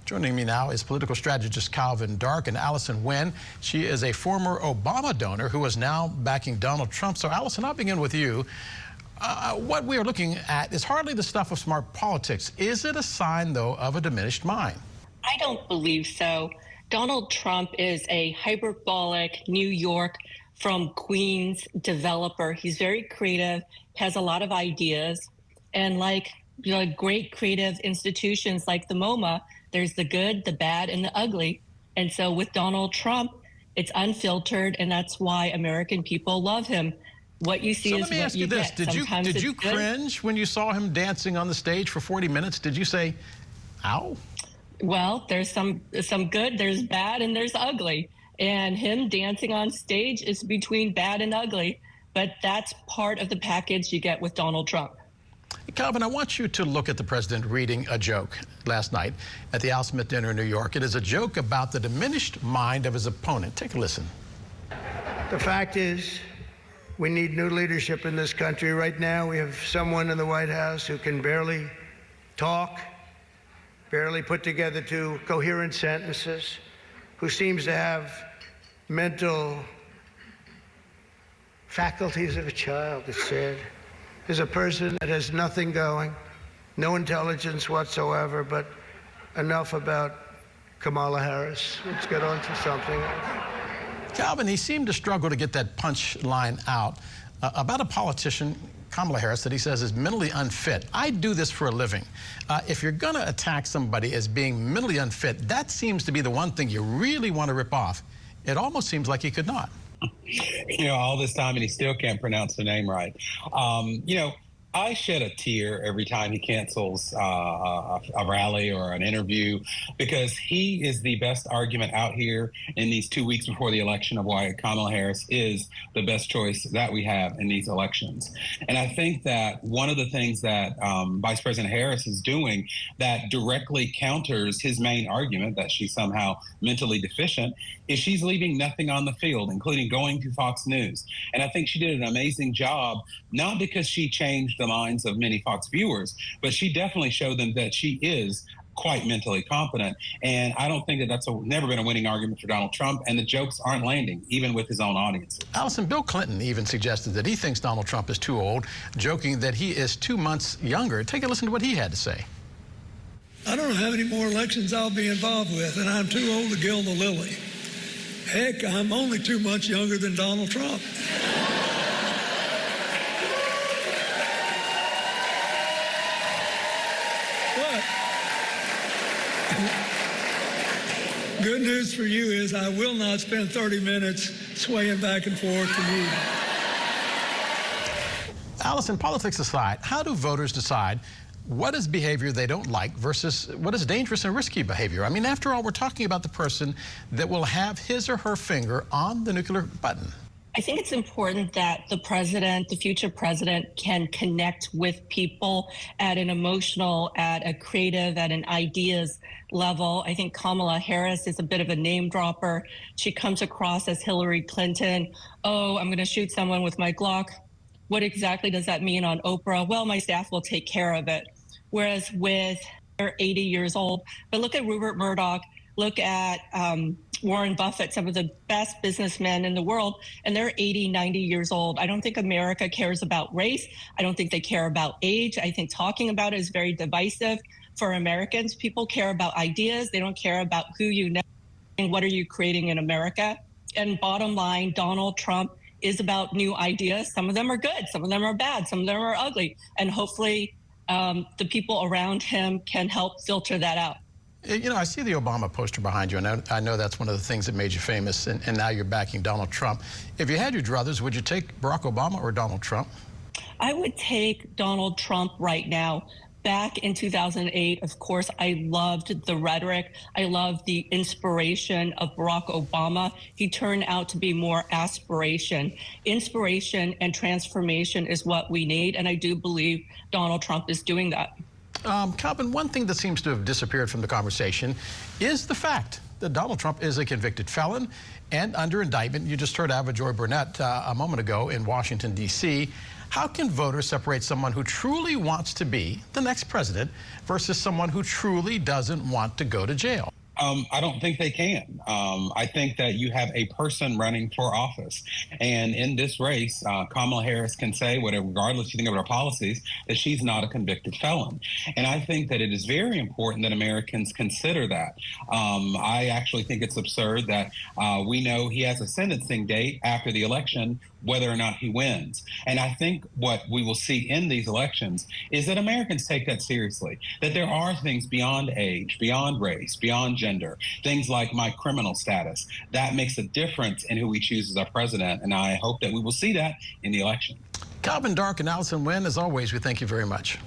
Joining me now is political strategist Calvin Dark and Allison Nguyen. She is a former Obama donor who is now backing Donald Trump. So, Allison, I'll begin with you. What we are looking at is hardly the stuff of smart politics. Is it a sign, though, of a diminished mind? I don't believe so. Donald Trump is a hyperbolic New York from Queens developer. He's very creative, has a lot of ideas, and like great creative institutions like the MoMA, there's the good, the bad, and the ugly. And so with Donald Trump, it's unfiltered, and that's why American people love him. What you see is what you get. So let me ask you this. Did you cringe when you saw him dancing on the stage for 40 minutes? Did you say, ow? Well, there's some good, there's bad, and there's ugly. And him dancing on stage is between bad and ugly. But that's part of the package you get with Donald Trump. Calvin, I want you to look at the president reading a joke last night at the Al Smith dinner in New York. It is a joke about the diminished mind of his opponent. Take a listen. The fact is, we need new leadership in this country. Right now, we have someone in the White House who can barely talk, barely put together two coherent sentences, who seems to have mental faculties of a child, it's said. Is a person that has nothing going, no intelligence whatsoever, but enough about Kamala Harris. Let's get on to something else. Calvin, he seemed to struggle to get that punch line out about a politician, Kamala Harris, that he says is mentally unfit. I do this for a living. If you're going to attack somebody as being mentally unfit, that seems to be the one thing you really want to rip off. It almost seems like he could not. All this time and he still can't pronounce the name right. I shed a tear every time he cancels a rally or an interview, because he is the best argument out here in these 2 weeks before the election of why Kamala Harris is the best choice that we have in these elections. And I think that one of the things that Vice President Harris is doing that directly counters his main argument that she's somehow mentally deficient is she's leaving nothing on the field, including going to Fox News. And I think she did an amazing job, not because she changed the minds of many Fox viewers, but she definitely showed them that she is quite mentally competent. And I don't think that that's never been a winning argument for Donald Trump, and the jokes aren't landing, even with his own audiences. Allison, Bill Clinton even suggested that he thinks Donald Trump is too old, joking that he is 2 months younger. Take a listen to what he had to say. I don't know how many more elections I'll be involved with, and I'm too old to gild the lily. Heck, I'm only 2 months younger than Donald Trump. But good news for you is I will not spend 30 minutes swaying back and forth to you. Allison, politics aside, how do voters decide what is behavior they don't like versus what is dangerous and risky behavior? I mean, after all, we're talking about the person that will have his or her finger on the nuclear button. I think it's important that the president, the future president, can connect with people at an emotional, at a creative, at an ideas level. I think Kamala Harris is a bit of a name dropper. She comes across as Hillary Clinton. Oh, I'm going to shoot someone with my Glock. What exactly does that mean on Oprah? Well, my staff will take care of it. Whereas with they're 80 years old, but look at Rupert Murdoch, look at Warren Buffett, some of the best businessmen in the world, and they're 80, 90 years old. I don't think America cares about race. I don't think they care about age. I think talking about it is very divisive for Americans. People care about ideas. They don't care about who you know and what are you creating in America. And bottom line, Donald Trump is about new ideas. Some of them are good. Some of them are bad. Some of them are ugly. And hopefully the people around him can help filter that out. You know, I see the Obama poster behind you, and I know that's one of the things that made you famous, and now you're backing Donald Trump. If you had your druthers, would you take Barack Obama or Donald Trump? I would take Donald Trump right now. Back in 2008, of course, I loved the rhetoric. I loved the inspiration of Barack Obama. He turned out to be more aspiration. Inspiration and transformation is what we need, and I do believe Donald Trump is doing that. Calvin, one thing that seems to have disappeared from the conversation is the fact that Donald Trump is a convicted felon and under indictment. You just heard Ava Joy Burnett a moment ago in Washington, D.C. How can voters separate someone who truly wants to be the next president versus someone who truly doesn't want to go to jail? I don't think they can. I think that you have a person running for office. And in this race, Kamala Harris can say, whatever, regardless you think of her policies, that she's not a convicted felon. And I think that it is very important that Americans consider that. I actually think it's absurd that we know he has a sentencing date after the election, whether or not he wins. And I think what we will see in these elections is that Americans take that seriously, that there are things beyond age, beyond race, beyond gender, things like my criminal status. That makes a difference in who we choose as our president, and I hope that we will see that in the election. Calvin Dark and Allison Wynn, as always, we thank you very much.